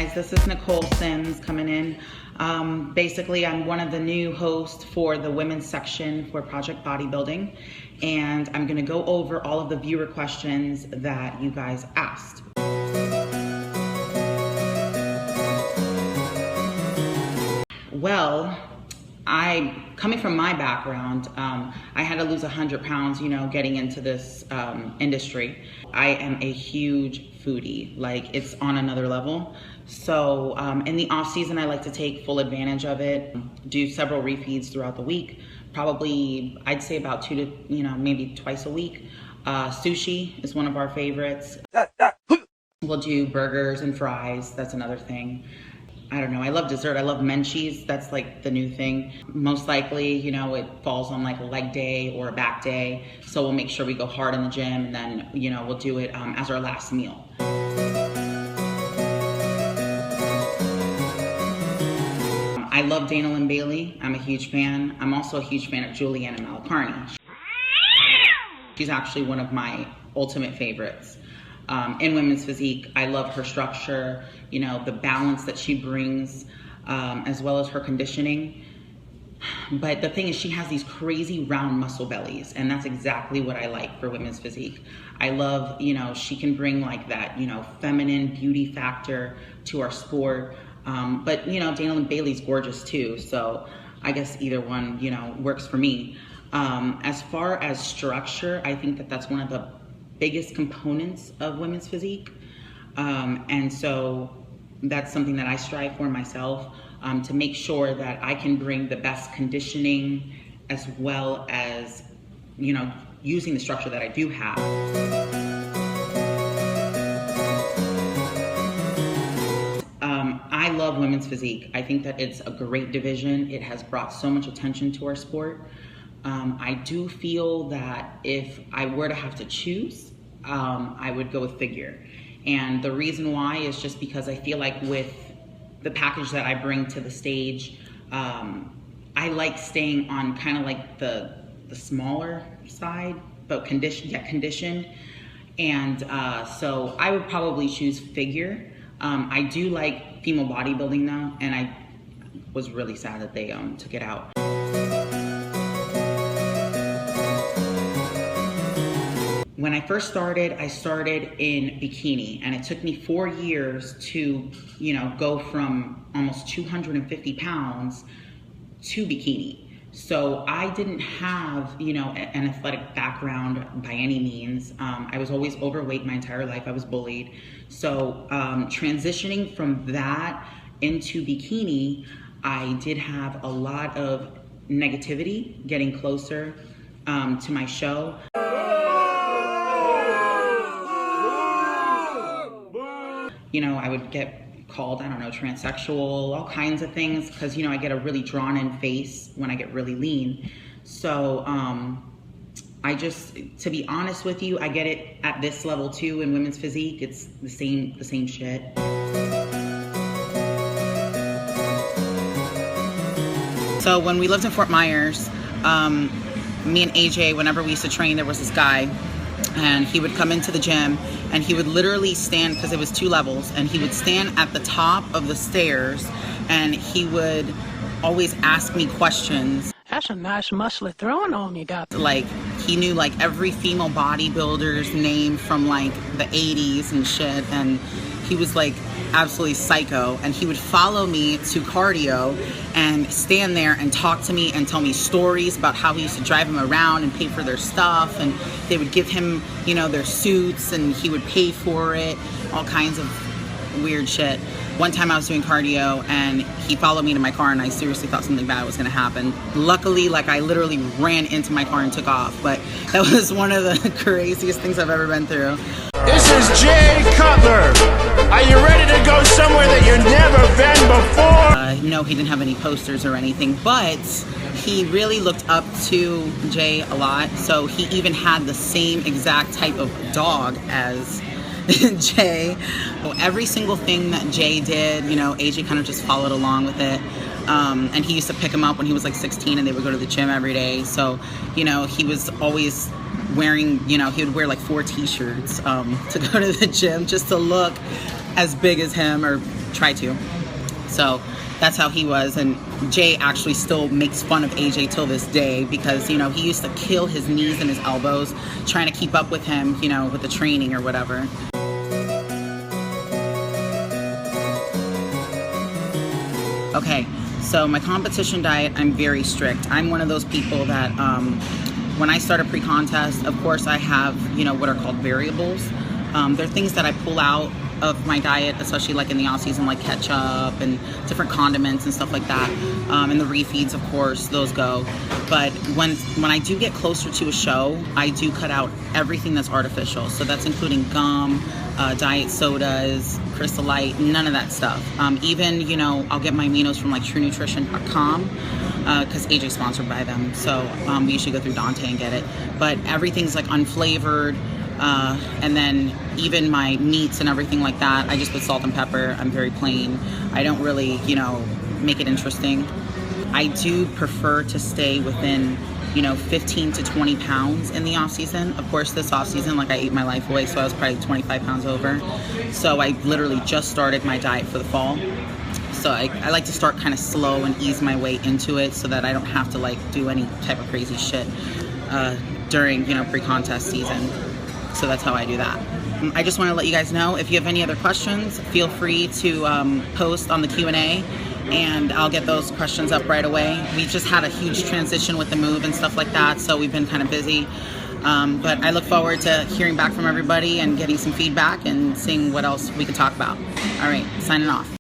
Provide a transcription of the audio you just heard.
guys, this is Nikki Sims coming in. Basically, I'm one of the new hosts for the women's section for Project Bodybuilding, and I'm gonna go over all of the viewer questions that you guys asked. Well, coming from my background, I had to lose 100 pounds, getting into this industry. I am a huge foodie, like it's on another level. So in the off season, I like to take full advantage of it, do several refeeds throughout the week. Probably, I'd say about 2 to, maybe twice a week. Sushi is one of our favorites. We'll do burgers and fries, that's another thing. I don't know, I love dessert, I love menchies, that's like the new thing. Most likely, it falls on like a leg day or a back day, so we'll make sure we go hard in the gym, and then, we'll do it as our last meal. I love Dana Lynn Bailey, I'm a huge fan. I'm also a huge fan of Juliana Malaparte. She's actually one of my ultimate favorites. In women's physique, I love her structure, the balance that she brings, as well as her conditioning. But the thing is, she has these crazy round muscle bellies, and that's exactly what I like for women's physique. I love, she can bring like that, feminine beauty factor to our sport. But, Dana Lynn Bailey's gorgeous too, so I guess either one, works for me. As far as structure, I think that that's one of the biggest components of women's physique, and so that's something that I strive for myself, to make sure that I can bring the best conditioning as well as using the structure that I do have. I love women's physique. I think that it's a great division. It has brought so much attention to our sport. I do feel that if I were to have to choose, I would go with figure. And the reason why is just because I feel like with the package that I bring to the stage, I like staying on kind of like the smaller side, but conditioned. And so I would probably choose figure. I do like female bodybuilding though, and I was really sad that they took it out. When I first started, I started in bikini, and it took me 4 years to, go from almost 250 pounds to bikini. So I didn't have, an athletic background by any means. I was always overweight my entire life. I was bullied. So transitioning from that into bikini, I did have a lot of negativity getting closer to my show. I would get called, transsexual, all kinds of things, because, I get a really drawn in face when I get really lean. So to be honest with you, I get it at this level too in women's physique. It's the same shit. So when we lived in Fort Myers, me and AJ, whenever we used to train, there was this guy, and he would come into the gym and he would literally stand, because it was 2 levels, and he would stand at the top of the stairs and he would always ask me questions. That's a nice muscly throwing on you got. Like, he knew like every female bodybuilder's name from like the 80s and shit, and he was like absolutely psycho. And he would follow me to cardio and stand there and talk to me and tell me stories about how he used to drive them around and pay for their stuff, and they would give him, their suits, and he would pay for it, all kinds of weird shit. One time I was doing cardio and he followed me to my car, and I seriously thought something bad was gonna happen. Luckily, I literally ran into my car and took off, but that was one of the craziest things I've ever been through. This is Jay Cutler. Are you ready to go somewhere that you've never been before? No, he didn't have any posters or anything, but he really looked up to Jay a lot. So he even had the same exact type of dog as Jay. So every single thing that Jay did, AJ kind of just followed along with it. And he used to pick him up when he was like 16, and they would go to the gym every day. So, he was always wearing, he would wear like 4 t-shirts to go to the gym just to look as big as him, or try to. So that's how he was. And Jay actually still makes fun of AJ till this day, because, you know, he used to kill his knees and his elbows trying to keep up with him, you know, with the training or whatever. Okay, so my competition diet, I'm very strict. I'm one of those people that when I start a pre-contest, of course I have, you know, what are called variables. They're things that I pull out of my diet, especially like in the off season, like ketchup and different condiments and stuff like that. And the refeeds, of course, those go. But when I do get closer to a show, I do cut out everything that's artificial. So that's including gum, diet sodas, Crystal Light, none of that stuff. Even, you know, I'll get my aminos from like TrueNutrition.com, because AJ's sponsored by them. So we usually go through Dante and get it. But everything's like unflavored. And then even my meats and everything like that, I just put salt and pepper. I'm very plain. I don't really, you know, make it interesting. I do prefer to stay within, you know, 15 to 20 pounds in the off season. Of course, this off season, like, I ate my life away, so I was probably 25 pounds over. So I literally just started my diet for the fall. So I like to start kind of slow and ease my way into it, so that I don't have to like do any type of crazy shit during, you know, pre-contest season. So that's how I do that. I just want to let you guys know, if you have any other questions, feel free to post on the Q&A, and I'll get those questions up right away. We've just had a huge transition with the move and stuff like that, so we've been kind of busy. But I look forward to hearing back from everybody and getting some feedback and seeing what else we can talk about. All right, signing off.